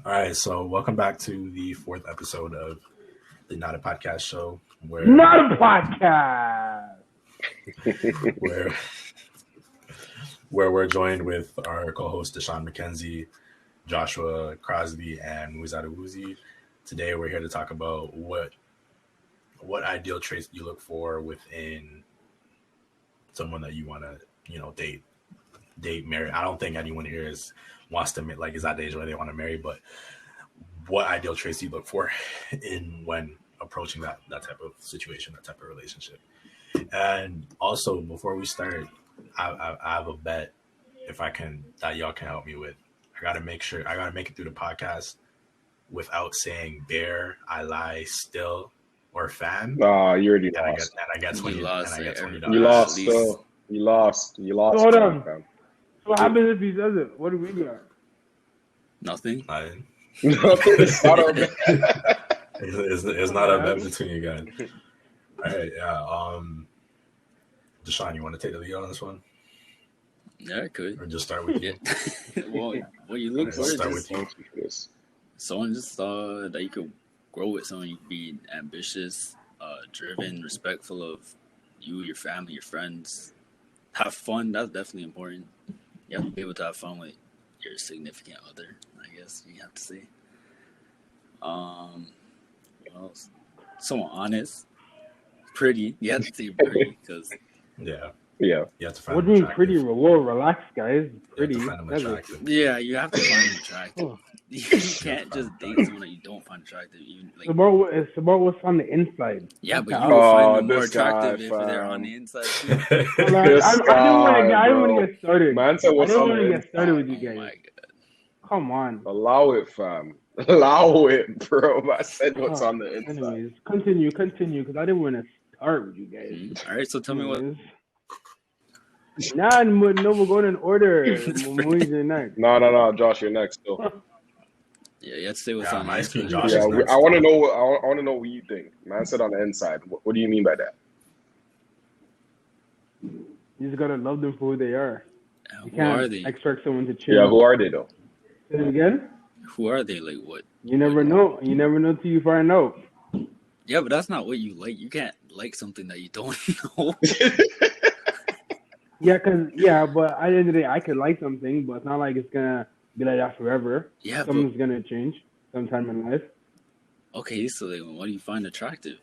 All right, so welcome back to the fourth episode of the Not a Podcast show, Not a podcast. where we're joined with our co-host Dishon McKenzie, Joshua Crosby, and Muiz. Today, we're here to talk about what ideal traits you look for within someone that you want to, date, marry. I don't think anyone here wants to is at the age where they want to marry, but what ideal traits do you look for in when approaching that type of situation, that type of relationship? And also, before we start, I have a bet that y'all can help me with. I gotta make it through the podcast without saying bear, I lie, still, or fan. Nah, you already lost. I get $20. You lost. So you lost. Hold on. So what happens if he says it? What do we got? Nothing. It's not a bet. It's not a bet between you guys. All right, yeah. Dishon, you want to take the lead on this one? Yeah, I could. Or just start with you? Well, what you look for is start with just someone that you could grow with, someone you could be ambitious, driven, respectful of you, your family, your friends. Have fun. That's definitely important. You have to be able to have fun with your significant other, I guess you have to say. What else? Someone honest, pretty. You have to say pretty because yeah. Yeah. You have to find what do you mean pretty? Whoa, relax, guys. Pretty. You have to find them attractive. yeah, you have to find them attractive. You can't just date someone that you don't find attractive. It's about what's on the inside. Yeah, but you will find them more attractive if they're on the inside too. I didn't want to get started. Man said what's I didn't on want the to get started with you Oh guys. my god. Come on. Allow it, fam. Allow it, bro. I said what's on the inside. Anyways, continue, because I didn't want to start with you guys. All right, so tell me what. Nah, no, we're going in order. Muiz, you're next. No, Josh, you're next. Still. Yeah, you have to say what's on the my screen, inside. Josh. Yeah, next. I want to know. I want to know what you think. Man said on the inside. What do you mean by that? You just gotta love them for who they are. You Who are can't they? expect someone to change. Yeah, who are they though? Say it again? Who are they? Like what? You never know. You never know till you find out. Yeah, but that's not what you like. You can't like something that you don't know. Yeah, but at the end of the day, I could like something, but it's not like it's gonna be like that forever. Yeah, but Something's gonna change sometime in life. okay. So then, what do you find attractive?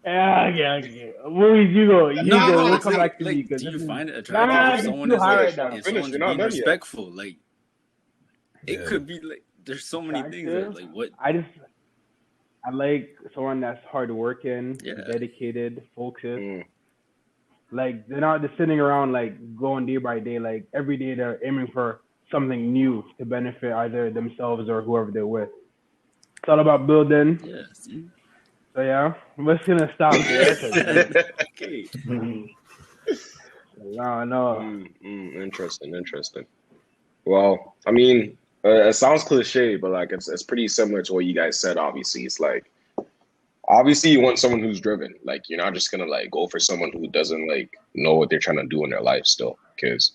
Okay. Muiz, you go. We'll come back to like, me. do you find it attractive if someone is You're not being done yet. respectful? Like, it Yeah. could be like there's so many things. Attractive? Like what? I like someone that's hardworking, Yeah. dedicated, focused. Mm. Like they're not just sitting around like going day by day. Like every day they're aiming for something new to benefit either themselves or whoever they're with. It's all about building. Yeah. See? So yeah, we're just gonna stop there. Okay. No. Interesting. Well, I mean, it sounds cliche, but like it's pretty similar to what you guys said. Obviously, it's like obviously you want someone who's driven. Like you're not just gonna like go for someone who doesn't like know what they're trying to do in their life still. Because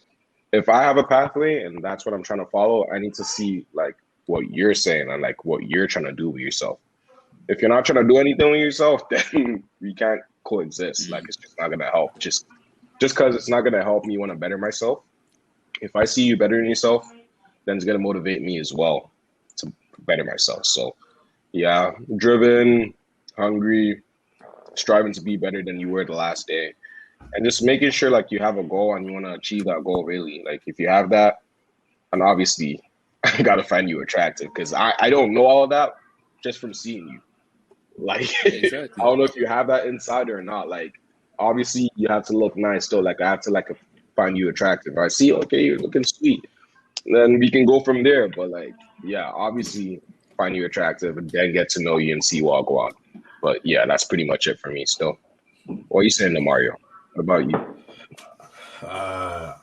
if I have a pathway and that's what I'm trying to follow, I need to see like what you're saying and like what you're trying to do with yourself. If you're not trying to do anything with yourself, then we can't coexist. Like it's just not gonna help. Just because it's not gonna help me want to better myself. If I see you bettering yourself, then it's gonna motivate me as well to better myself. So yeah, driven, hungry, striving to be better than you were the last day. And just making sure like you have a goal and you want to achieve that goal really. Like if you have that, and obviously I gotta find you attractive because I don't know all of that just from seeing you. Like Exactly. I don't know if you have that inside or not. Like obviously you have to look nice still. Like I have to like find you attractive. I see, okay, you're looking sweet. Then we can go from there. But like, yeah, obviously find you attractive and then get to know you and see what go on. But yeah, that's pretty much it for me still. What are you saying to Mario? What about you? I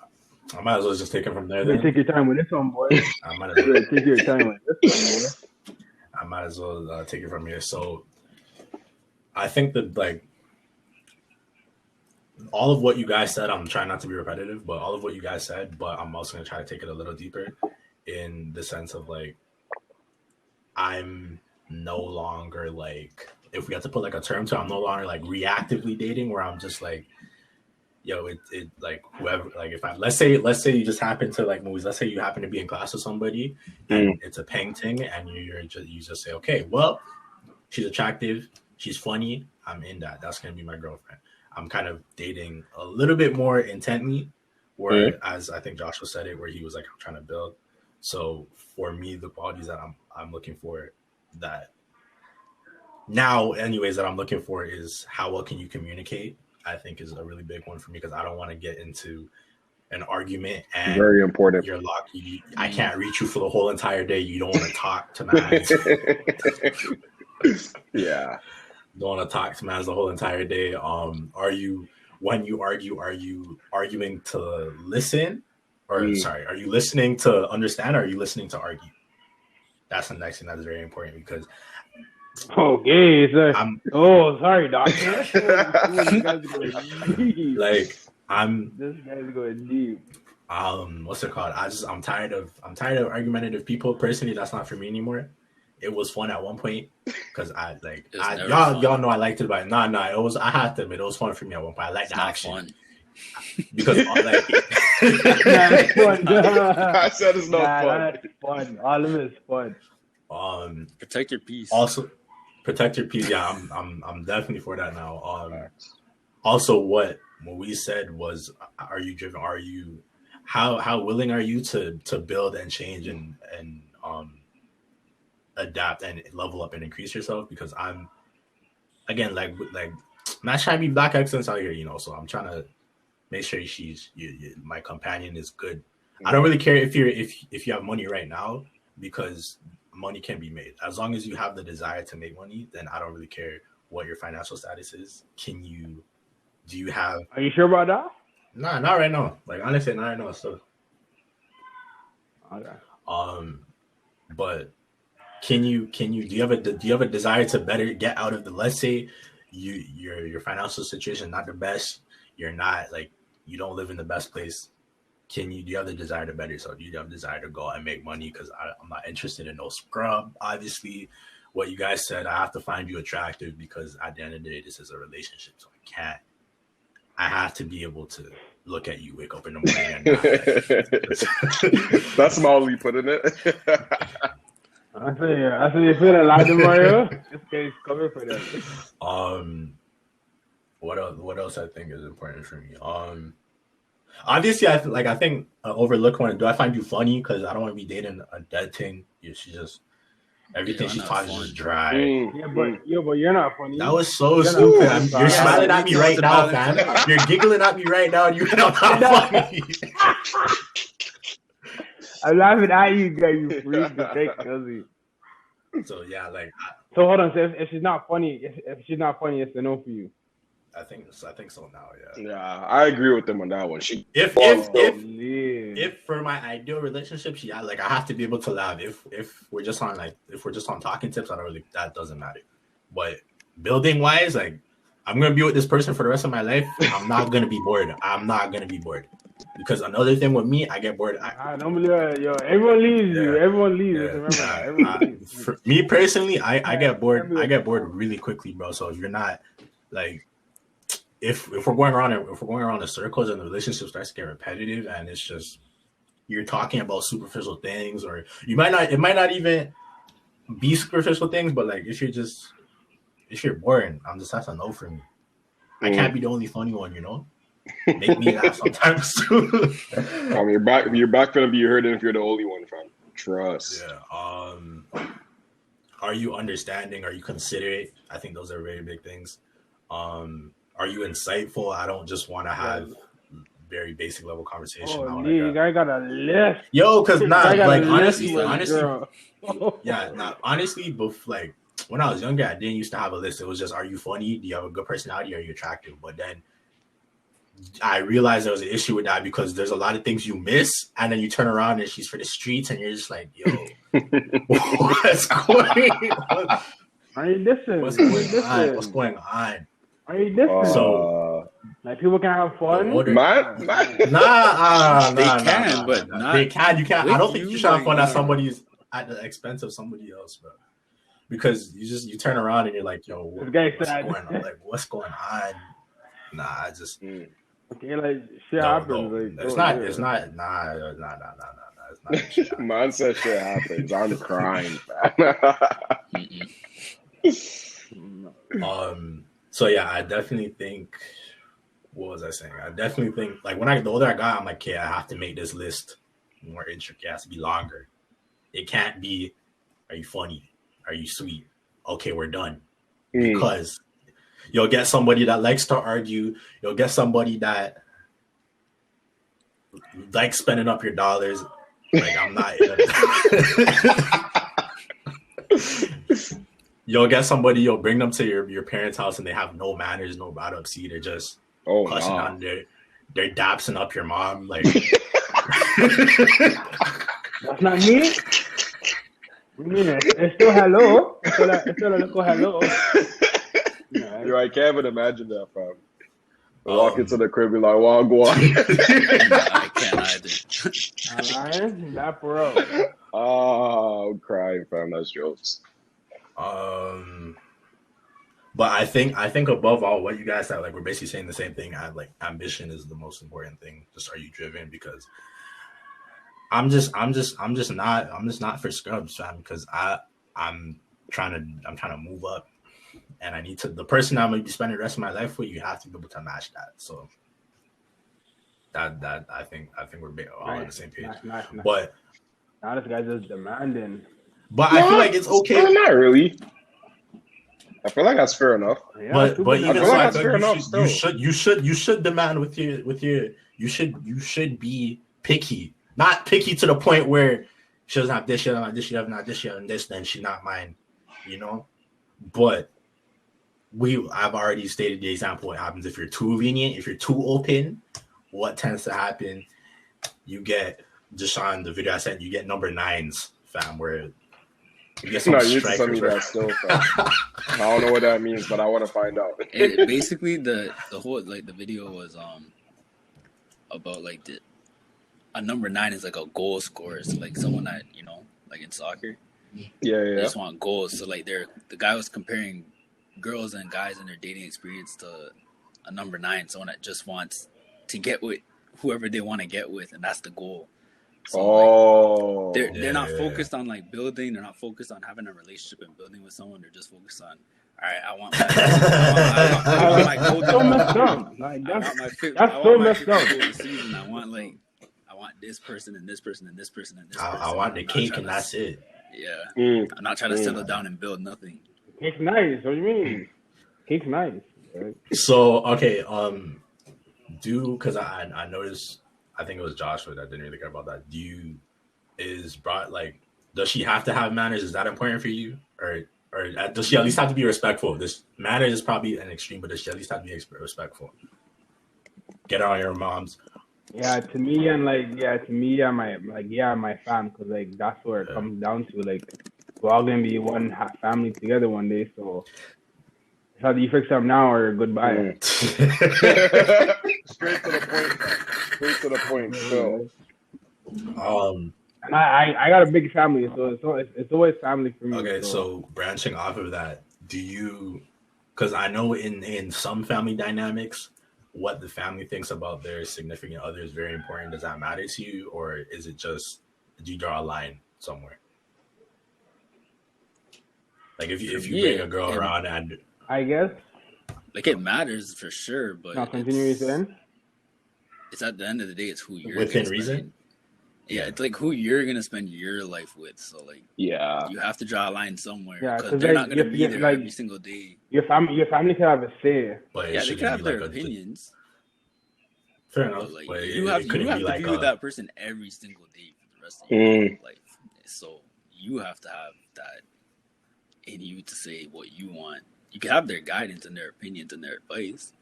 might as well just take it from there then. Take your time with this one, boy. I might as well, Take your time with this one, I might as well take it from here. So I think that like all of what you guys said, I'm trying not to be repetitive, but all of what you guys said, but I'm also going to try to take it a little deeper in the sense of like, I'm no longer like, if we have to put like a term to it, I'm no longer like reactively dating where I'm just like, yo, it like whoever, like if I, let's say you just happen to like Muiz, let's say you happen to be in class with somebody and it's a paying thing and you just say, okay, well, she's attractive, she's funny, I'm in that. That's going to be my girlfriend. I'm kind of dating a little bit more intently, where as I think Joshua said it, where he was like, I'm trying to build. So for me, the qualities that I'm looking for that now anyways that I'm looking for is how well can you communicate, I think is a really big one for me because I don't want to get into an argument and very important. You're locked. I can't reach you for the whole entire day. You don't want to talk to me. Yeah. Don't want to talk to man the whole entire day. Are you, when you argue, are you arguing to listen? Or sorry, are you listening to understand or are you listening to argue? That's the next thing that's very important because okay, sir. Sorry, doctor. This guy's going deep. Like this guy's going deep. What's it called? I'm tired of argumentative people. Personally, that's not for me anymore. It was fun at one point because y'all know I liked it, but it was, I have to admit it was fun for me at one point. I liked the action fun. Because like that's fun. I said it's not fun. That's fun. All of it is fun. Protect your peace. Also, protect your peace. Yeah, I'm definitely for that now. Also, what Muiz said was, are you driven? Are you how willing are you to build and change and adapt and level up and increase yourself? Because I'm again like I'm not trying to be black excellence out here, so I'm trying to make sure my companion is good. I don't really care if you have money right now because money can be made. As long as you have the desire to make money, then I don't really care what your financial status is. Do you have? Are you sure about that? Nah, not right now. Like honestly, not right now. So, okay. But do you have a desire to better get out of the? Let's say your financial situation not the best. You're not like you don't live in the best place. Do you have the desire to better yourself? Do you have the desire to go and make money? Because I'm not interested in no scrub. Obviously, what you guys said, I have to find you attractive because at the end of the day, this is a relationship. So I have to be able to look at you, wake up in the morning. And that's mildly putting it. I say you feel a lot, Mario. This guy's covered for that. What else I think is important for me? Obviously, I think overlook one. Do I find you funny? Because I don't want to be dating a dead thing. She's just everything she's talking is just dry. Yeah, but you're not funny. That was so stupid. You're smiling at me right now, fam. You're giggling at me right now, and you're not funny. I'm laughing at you, guys. You freak the fake cousin. So yeah, so hold on. So if she's not funny, if she's not funny, it's a no for you. I think so now. Yeah, I agree with them on that one. If for my ideal relationship, I have to be able to laugh. If we're just on talking tips, that doesn't matter. But building wise, I'm gonna be with this person for the rest of my life. I'm not gonna be bored. Because another thing with me, I get bored. I don't believe it. Yo, everyone leaves you. Everyone leaves. Everyone leaves. For me personally, I get bored. I get bored really quickly, bro. So if you're not if we're going around in circles and the relationship starts to get repetitive and it's just you're talking about superficial things, or it might not even be superficial things, but if you're boring, that's a no for me. I can't be the only funny one, Make me laugh sometimes too. Your back gonna be hurting if you're the only one, fam. Trust. Yeah. Are you understanding? Are you considerate? I think those are very big things. Are you insightful? I don't just want to have very basic level conversation. I got a list. Yo, because honestly, when I was younger, I didn't used to have a list. It was just, are you funny? Do you have a good personality? Are you attractive? But then I realized there was an issue with that because there's a lot of things you miss, and then you turn around and she's for the streets, and you're just like, yo, what's going on? Are you listening? What's going on? Are you listening? So Like people can have fun. Man. Nah, can, but not they can. You can't. I don't think with you you, should have like, fun nah. at the expense of somebody else, bro. Because you turn around and you're like, yo, This guy what's said- going on? Like, what's going on? Nah, I just Okay, like shit no, happens. no. Like, It's oh, not. yeah. It's not. Nah. It's not. Shit happens. Man said shit happens. I'm crying, man. So yeah, I definitely think. What was I saying? I definitely think like the older I got, I'm like, okay, I have to make this list more intricate. It has to be longer. It can't be, are you funny? Are you sweet? Okay, we're done. Because you'll get somebody that likes to argue. You'll get somebody that likes spending up your dollars. Like I'm not. You'll get somebody. You'll bring them to your parents' house, and they have no manners, no bad up. See, they're just cussing on they're dapsing up your mom. Like That's not me. It's still hello. It's still a little hello. Yo, I can't even imagine that, fam. Walk into the crib, be like, "Wagwan." I can't either. That bro. Oh, I'm crying, fam. That's jokes. But I think above all, what you guys said, like we're basically saying the same thing. Like ambition is the most important thing. Just are you driven? Because I'm just not for scrubs, fam. Because I'm trying to move up, and I need to. The person I'm gonna be spending the rest of my life with, you have to be able to match that. So that I think we're all on the same page. Nice. But now this guy's just demanding. But I feel like it's okay. No, not really. I feel like that's fair enough. Yeah, but even so, I feel like you should demand with your you should be picky, not picky to the point where she doesn't have this, she doesn't have this, she doesn't have this, she doesn't have this, then she's not mine, you know. But I've already stated the example. What happens if you're too lenient, if you're too open? What tends to happen? You get Dishon, the video I sent. You get number 9s, fam, where. You get some no, you need to send me that still. I don't know what that means, but I want to find out. Basically, the whole like the video was about like a number 9 is like a goal scorer, so like someone that like in soccer. Yeah. They just want goals. So like the guy was comparing girls and guys in their dating experience to a number 9, someone that just wants to get with whoever they want to get with, and that's the goal. So they're not focused on like building. They're not focused on having a relationship and building with someone. They're just focused on, all right, I want my golden. So messed up. Like, that's so messed up. Season. I want this person and this person and this person and this person. I want the cake and that's it. Yeah, I'm not trying to settle down and build nothing. Cake's nice. What do you mean? Cake's nice. Right? So okay, because I noticed. I think it was Joshua that didn't really care about that. Does she have to have manners? Is that important for you? Or does she at least have to be respectful? This manners is probably an extreme, but does she at least have to be respectful? Get her on your moms. Yeah, to me and my fam, because like that's where it comes down to. Like we're all gonna be one family together one day, so it's either you fix them now or goodbye. Straight to the point. So, and I got a big family, so it's always family for me. Okay, so branching off of that, do you? Because I know in some family dynamics, what the family thinks about their significant other is very important. Does that matter to you, or is it just do you draw a line somewhere? Like if you bring a girl around and I guess like it matters for sure, but now continuing then. It's at the end of the day, it's who you're within reason. Yeah, it's like who you're gonna spend your life with. So like, you have to draw a line somewhere. Yeah, because they're not gonna be there every single day. Your family can have a say. But yeah, they can have their opinions. Fair enough. Like, but you have to be with that person every single day for the rest of your life. So you have to have that in you to say what you want. You can have their guidance and their opinions and their advice.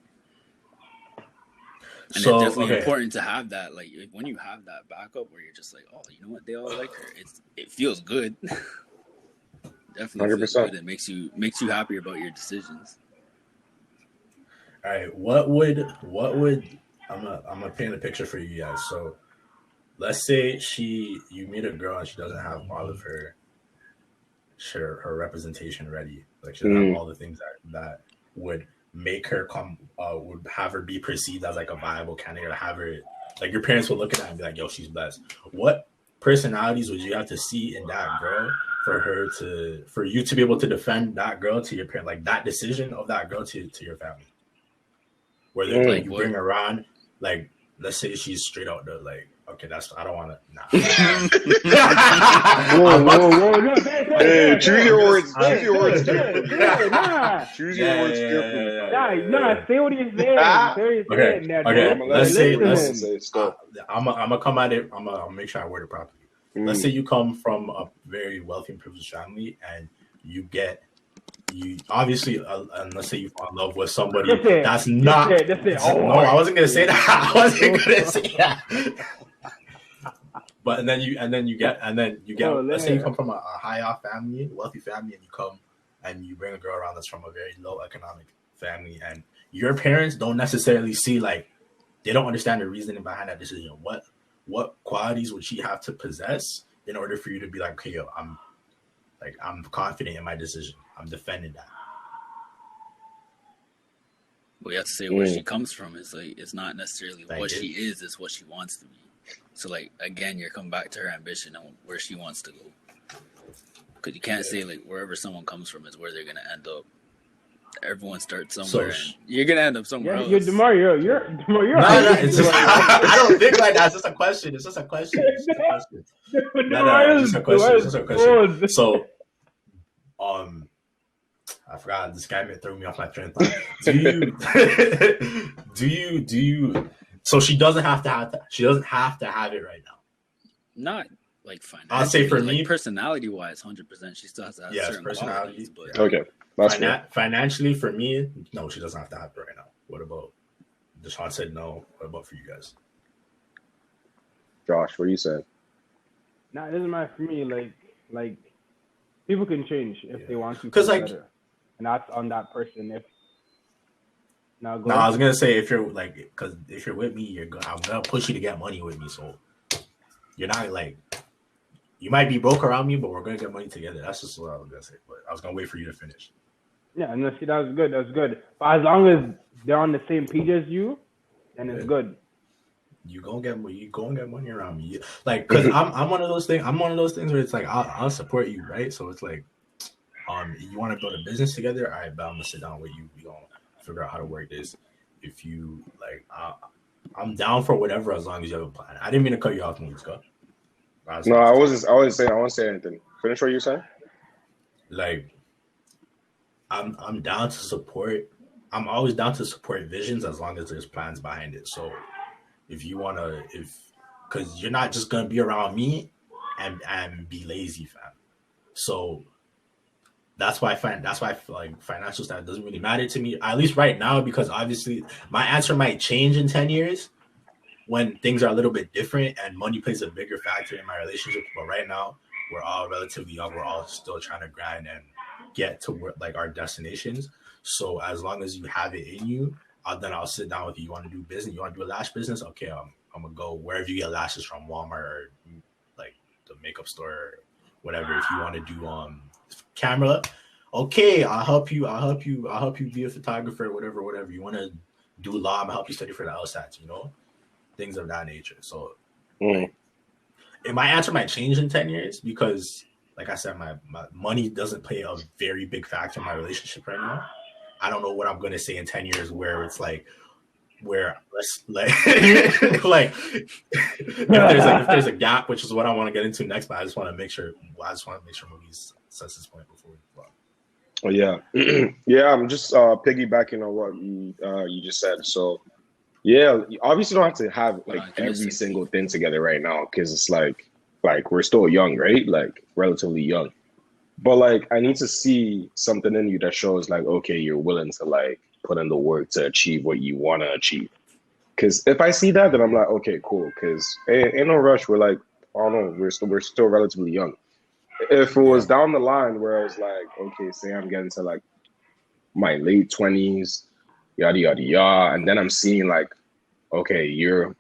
And it's definitely important to have that. Like when you have that backup, where you're just like, oh, you know what, they all like her. It feels good. Definitely 100%. feels good. It makes you happier about your decisions. All right, what would I'm gonna paint a picture for you guys. So let's say you meet a girl and she doesn't have all of her representation ready. Like she doesn't have Mm. all the things that would make her come would have her be perceived as like a viable candidate, or have her like your parents would look at that and be like, yo, she's blessed. What personalities would you have to see in that girl for you to be able to defend that girl to your parent, like that decision of that girl to your family? Whether like you bring her around, like let's say she's straight out the like, okay, I don't want to. Nah. Whoa, no, Hey, choose your words. Choose your words nah. carefully. Choose your words carefully. Nah, say what you're saying. Say what you're saying. Okay. Let's say stop. I'm gonna come at it. I'm gonna make sure I word it properly. Let's say you come from a very wealthy and privileged family, and you obviously, let's say you fall in love with somebody that's not. No, I wasn't gonna say that. I wasn't gonna say that. But and then you get. Let's say you come from a high off family, wealthy family, and you come and you bring a girl around that's from a very low economic family, and your parents don't necessarily see, like, they don't understand the reasoning behind that decision. What qualities would she have to possess in order for you to be like, okay, yo, I'm confident in my decision. I'm defending that. We have to say where she comes from. Is like, it's not necessarily what she is, it's what she wants to be. So like, again, you're coming back to her ambition and where she wants to go. Because you can't say like wherever someone comes from is where they're gonna end up. Everyone starts somewhere, and you're gonna end up somewhere else. You're DeMar. You're No, it's just, I don't think like that. It's just a question. It's just a question. It's just a question. So, I forgot. This guy threw me off my train of thought. Do you? So she doesn't have to have that. She doesn't have to have it right now. Not like financially. I'll say for like me, personality wise, 100%. She still has to have certain personality. But Okay, that's financially for me, no, she doesn't have to have it right now. What about? Dishon said no. What about for you guys? Josh, what do you say? Nah, it doesn't matter for me. Like people can change if they want to. Because like, better. And that's on that person. If I was gonna say if you're like, because if you're with me, I'm gonna push you to get money with me. So you're not like, you might be broke around me, but we're gonna get money together. That's just what I was gonna say. But I was gonna wait for you to finish. Yeah, and see, that was good. That's good. But as long as they're on the same page as you, then it's good. You gonna get money around me, like, because I'm one of those things. I'm one of those things where it's like I'll support you, right? So it's like, you want to build a business together? All right, but I'm gonna sit down with you. We gonna figure out how to work this. If you like, I'm down for whatever as long as you have a plan. I didn't mean to cut you off, Muiz. No, I wasn't saying. I won't say anything. Finish what you're saying. Like, I'm down to support. I'm always down to support visions as long as there's plans behind it. So if you wanna, because you're not just gonna be around me and be lazy, fam. So that's why like financial stuff doesn't really matter to me, at least right now, because obviously my answer might change in 10 years when things are a little bit different and money plays a bigger factor in my relationship. But right now, we're all relatively young. We're all still trying to grind and get to work, like, our destinations. So as long as you have it in you, then I'll sit down with you. You want to do business? You want to do a lash business? Okay, I'm gonna go wherever you get lashes from, Walmart or like the makeup store or whatever. If you want to do camera, okay, I'll help you be a photographer, whatever. You want to do law, I'm gonna help you study for the LSATs, things of that nature. So and my answer might change in 10 years because, like I said, my money doesn't play a very big factor in my relationship right now. I don't know what I'm gonna say in 10 years where it's like, where let's like if there's a gap, which is what I want to get into next, but I just want to make sure Muiz says this point before we go on. Oh yeah. Yeah, I'm just piggybacking on what you just said. So yeah, you obviously don't have to have like every single thing together right now, because it's like we're still young, right? Like relatively young. But like I need to see something in you that shows like, okay, you're willing to like put in the work to achieve what you want to achieve. Because if I see that, then I'm like, okay, cool. Because ain't no rush. We're like, I don't know, we're still relatively young. If it was down the line where I was like, okay, say I'm getting to like my late 20s, yada yada yada, and then I'm seeing like, okay, you're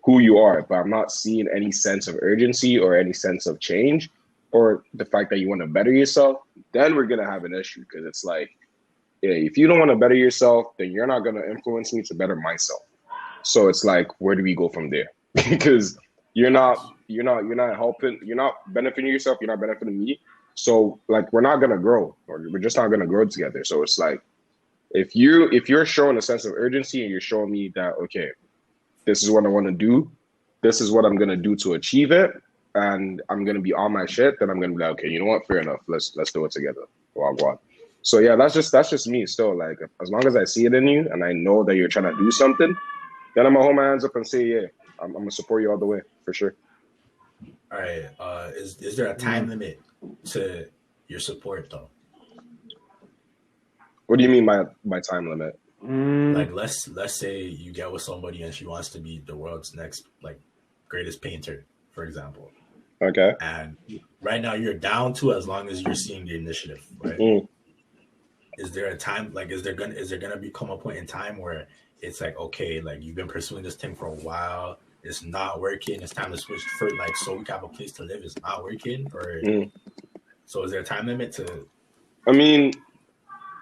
who you are, but I'm not seeing any sense of urgency or any sense of change or the fact that you want to better yourself, then we're gonna have an issue because it's like, yeah, if you don't want to better yourself, then you're not gonna influence me to better myself. So it's like, where do we go from there? Because you're not helping, you're not benefiting yourself, you're not benefiting me. So like, we're not gonna grow, or we're just not gonna grow together. So it's like, if you're showing a sense of urgency and you're showing me that, okay, this is what I want to do, this is what I'm gonna do to achieve it, and I'm gonna be on my shit, then I'm gonna be like, okay, you know what, fair enough, let's do it together. Wagwan. So yeah, that's just me still. Like, as long as I see it in you and I know that you're trying to do something, then I'm gonna hold my hands up and say, yeah, I'm gonna support you all the way for sure. All right. Is there a time limit to your support though? What do you mean by time limit? Like let's say you get with somebody and she wants to be the world's next like greatest painter, for example. Okay. And right now you're down to as long as you're seeing the initiative, right? Is there a time like is there gonna become a point in time where it's like, okay, like you've been pursuing this thing for a while, it's not working, it's time to switch for like so we can have a place to live, it's not working, or so is there a time limit to? I mean,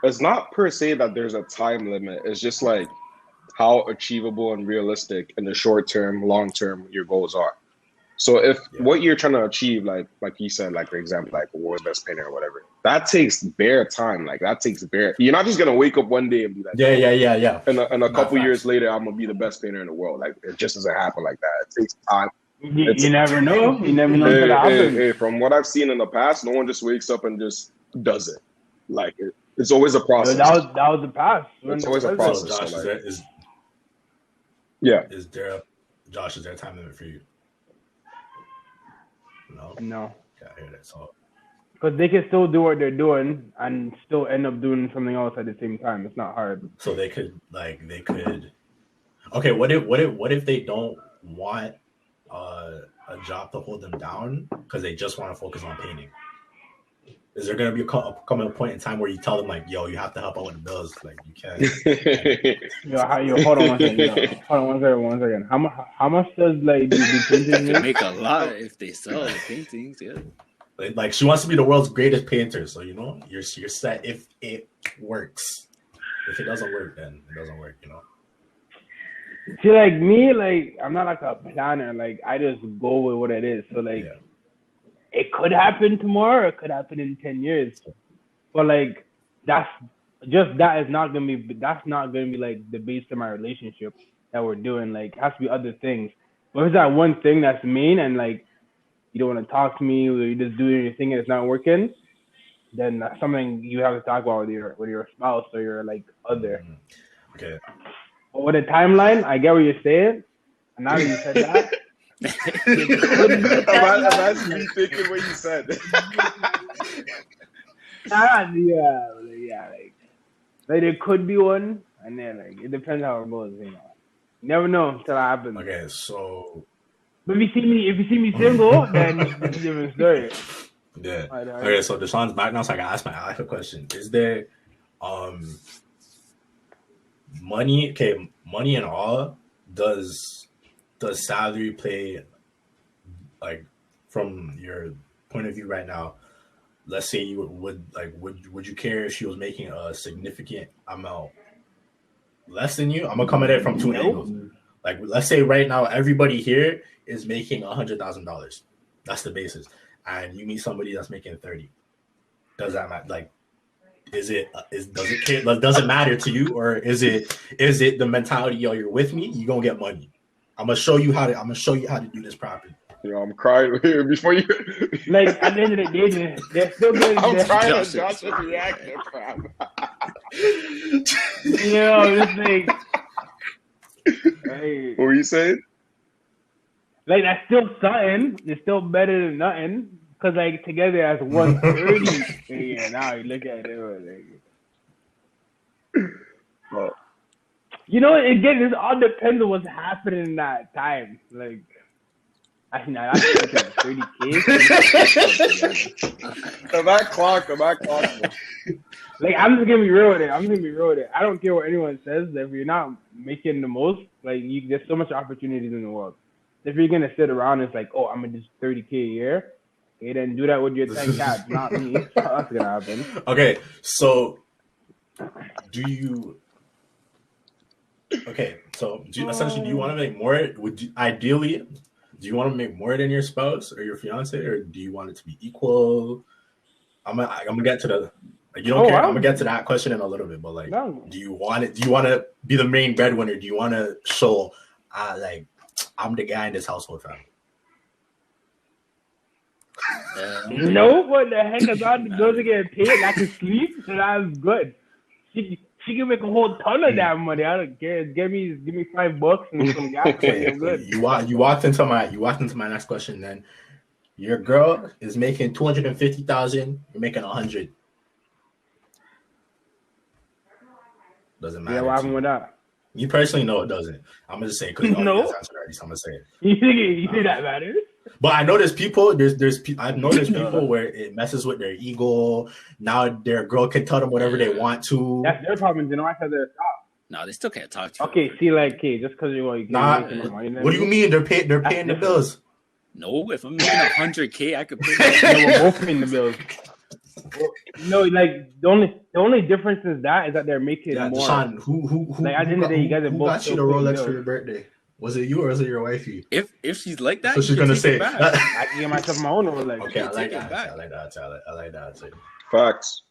it's not per se that there's a time limit. It's just like how achievable and realistic in the short term, long term your goals are. So if what you're trying to achieve, like you said, like for example, like world's best painter or whatever, that takes bare time. Like that takes bare. You're not just gonna wake up one day and be like, yeah. And a couple years later, I'm gonna be the best painter in the world. Like it just doesn't happen like that. It takes time. You never know. You never know until it happens. Hey, from what I've seen in the past, no one just wakes up and just does it. Like it's always a process. That was the past. It's always a process. So Josh, so like, is there a time limit for you? No. Yeah, I hear that. So because they can still do what they're doing and still end up doing something else at the same time. It's not hard. So they could. Okay, what if they don't want a job to hold them down because they just want to focus on painting? Is there gonna be coming a point in time where you tell them like, yo, you have to help out with the bills? Like you can't. Hold on one second. Hold on one second. How much does like the painting make? Make a lot if they sell the paintings. Yeah. Like she wants to be the world's greatest painter, so you know you're set if it works. If it doesn't work, then it doesn't work. You know. See, like me, like I'm not like a planner. Like I just go with what it is. So like. Yeah. It could happen tomorrow, or it could happen in 10 years. But like that's not gonna be like the base of my relationship that we're doing. Like it has to be other things. But if it's that one thing that's main and like you don't want to talk to me or you're just doing your thing and it's not working, then that's something you have to talk about with your spouse or your like other. Okay. But with a timeline, I get what you're saying. And now that you said that. I'm actually rethinking what you said. Like there could be one, and then like it depends how it goes. You never know until it happens. Okay, so. But if you see me single, then it's a different story. Yeah. Okay, so Dishon's back now, so I can ask a question. Is there, money and all? Does salary play, like, from your point of view right now? Let's say you would you care if she was making a significant amount less than you? I'm gonna come at it from two angles. Like, let's say right now everybody here is making $100,000. That's the basis, and you meet somebody that's making 30. Does that matter? Like, does it matter to you, or is it the mentality? Yo, you're with me, you gonna get money. I'm gonna show you how to do this properly. You know, I'm crying here before you. Like at the end of the day, they're still good. I'm trying to Josh's reaction, fam. This thing. Hey. What were you saying? Like that's still something. It's still better than nothing. Cause like together as 130. Yeah, now you look at it. Like, well. You know, again, it all depends on what's happening in that time. Like, Actually, nah, that's 30K. Come back clock. Like, I'm just gonna be real with it. I don't care what anyone says. If you're not making the most, like, there's so much opportunities in the world. If you're gonna sit around and it's like, oh, I'm gonna do 30K a year, okay, then do that with your 10 cats, not me. That's gonna happen. Okay, so do you? Okay, so essentially, do you want to make more? Ideally, do you want to make more than your spouse or your fiance, or do you want it to be equal? I'm gonna get to the. Like, you don't care. I'm gonna get to that question in a little bit, but like, do you want it? Do you want to be the main breadwinner? Do you want to show, like, I'm the guy in this household family? No, what the heck? As long as the girls are getting paid and I can sleep, then I'm good. She can make a whole ton of that money. I don't care. Give me $5 and some gas. Okay, I'm good. You walked into my next question. Then your girl is making $250,000. You're making $100,000. Doesn't matter. Yeah, what happened with that? You personally know it doesn't. I'm gonna just say because no. I'm gonna say it. You think that matters? But I know there's people. I've noticed people where it messes with their ego. Now their girl can tell them whatever they want to. That's their problem. They don't have to stop. No, they still can't talk to you. Okay, see, like, just because you want, what do you mean they're paying the bills? No, if I'm making $100K, I could pay. We're both paying the bills. No, like the only difference is that they're making more. Dishon, who like at the end of the day, you guys are both got you the Rolex for your birthday? Was it you or was it your wifey? If she's like that, so she's gonna say, I can get myself my own Rolex. Okay, I like that. Facts.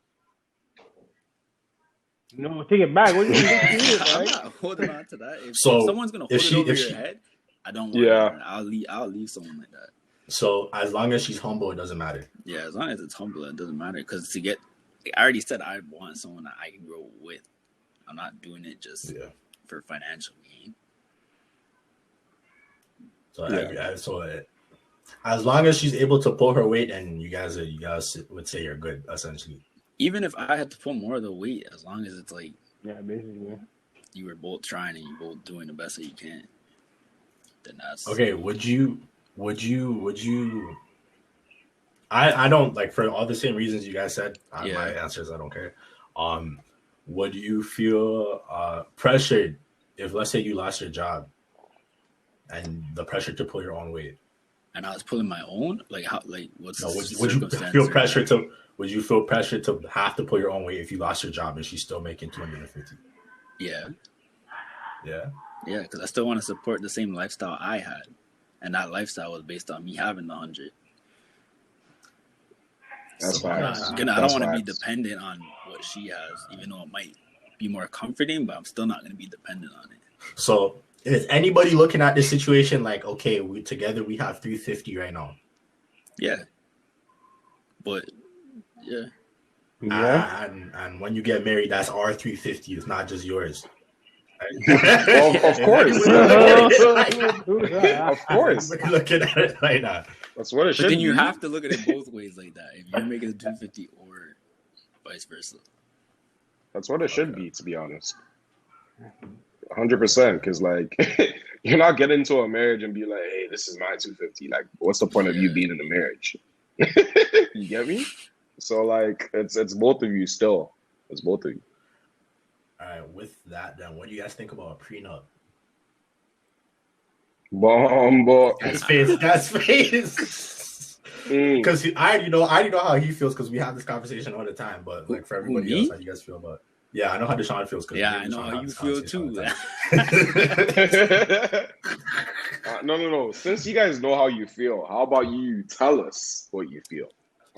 No, take it back. What do you think? I'm not holding on to that. If someone's gonna hold it over your head, I don't want it. I'll leave someone like that. So as long as she's humble, it doesn't matter. Yeah, as long as it's humble, it doesn't matter. Because I already said I want someone that I can grow with. I'm not doing it just for financial gain. So as long as she's able to pull her weight, and you guys would say you're good, essentially. Even if I had to pull more of the weight, as long as it's like basically you were both trying and you both doing the best that you can, then that's okay. Would you? I don't like, for all the same reasons you guys said. My answer is I don't care. Would you feel pressured if, let's say, you lost your job and the pressure to pull your own weight? And I was pulling my own, like how, like what's would you feel pressure to? Would you feel pressure to have to pull your own weight if you lost your job and she's still making $250? Yeah. Yeah. Yeah, because I still want to support the same lifestyle I had, and that lifestyle was based on me having the 100. That's fine. I don't want to be dependent on what she has, even though it might be more comforting, but I'm still not going to be dependent on it. So, is anybody looking at this situation like, okay, we have 350 right now? Yeah. But yeah. And when you get married, that's our 350. It's not just yours. Well, of course. Of course. Looking at it like that. That's what it should be. But then you have to look at it both ways like that. If you're making a 250 or vice versa. That's what it should be, to be honest. 100%. Because, like, you're not getting into a marriage and be like, hey, this is my 250. Like, what's the point of you being in a marriage? You get me? So, like, it's both of you still. It's both of you. All right, with that, then, what do you guys think about a prenup? That's face. Because I already know how he feels, because we have this conversation all the time. But like, for everybody else, how do you guys feel about it? Yeah, I know how Dishon feels. Yeah, I know how you feel too. No. Since you guys know how you feel, how about you tell us what you feel?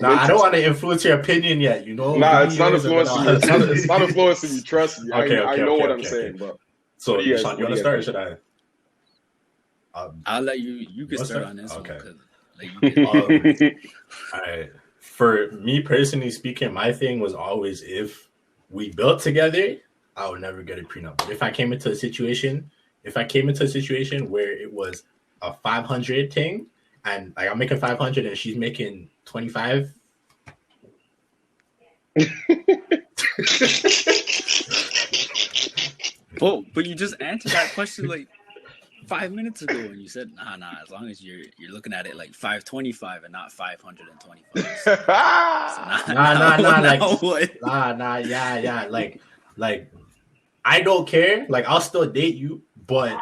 I don't want to influence your opinion yet. You know. It's not influencing you. It's not influencing you. Trust me. I know what I'm saying. But so, Dishon, you want to start, or should I? I'll let you. You can start on this one. All right. For me personally speaking, my thing was always, if we built together, I would never get a prenup. But if I came into a situation where it was a 500 thing, and like I'm making 500 and she's making 25. But you just answered that question like 5 minutes ago, and you said, nah, as long as you're looking at it like 525 and not 525. So, like, I don't care. Like, I'll still date you, but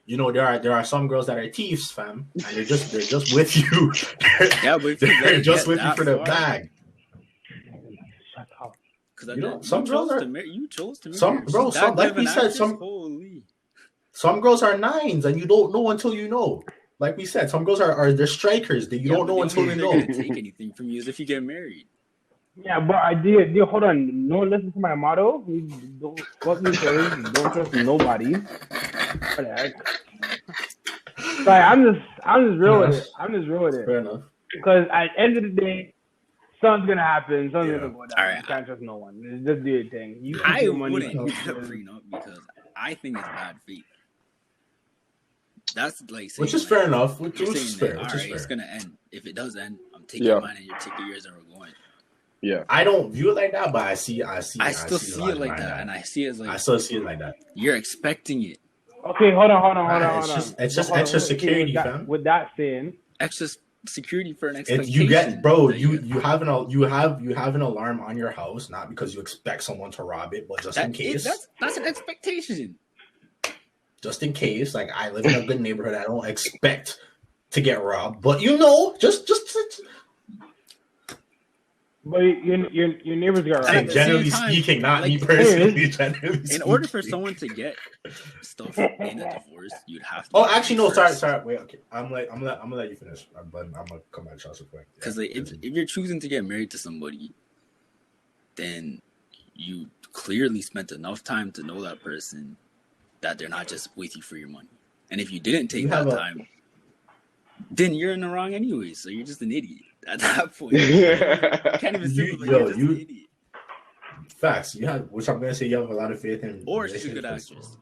you know, there are some girls that are thieves, fam, and they're just with you. But they're just with you for the bag. Because you know, some girls are. You chose to. Some girls, like we said, some girls are nines, and you don't know until you know. Like we said, some girls are they're strikers that you don't know until you know. Take anything from you is if you get married. Yeah, but I did. Hold on. No, listen to my motto. Don't fuck me, don't trust nobody. What the heck? Like, I'm just real with it. I'm just real with it. Fair enough. Because at the end of the day, something's gonna happen. Something's gonna go down. Right. You can't trust no one. Just do your thing. I wouldn't get a prenup because I think it's bad faith. That's like saying, which is fair enough. Which is fair. It's gonna end. If it does end, I'm taking mine and you take yours and we're going. Yeah, I don't view it like that, but I still see it like that, and I see it as like I still see it like that. You're expecting it. Okay, hold on. It's just extra security, fam. With that saying, extra security for an expectation. You get, bro. You have an alarm on your house, not because you expect someone to rob it, but just in case. That's an expectation. Just in case, like I live in a good neighborhood, I don't expect to get robbed, but you know, just. But your neighbors got robbed. Generally speaking, not me personally. In order for someone to get stuff in a divorce, you'd have to. Oh, actually, no. Sorry. Wait. Okay, I'm gonna let you finish. I'm gonna come back to you quick. Because if you're choosing to get married to somebody, then you clearly spent enough time to know that person that they're not just with you for your money. And if you didn't take that time, then you're in the wrong anyway. So you're just an idiot at that point. You can't even say you're just an idiot. Facts. You have, which I'm gonna say, you have a lot of faith in. Or she's a good actress.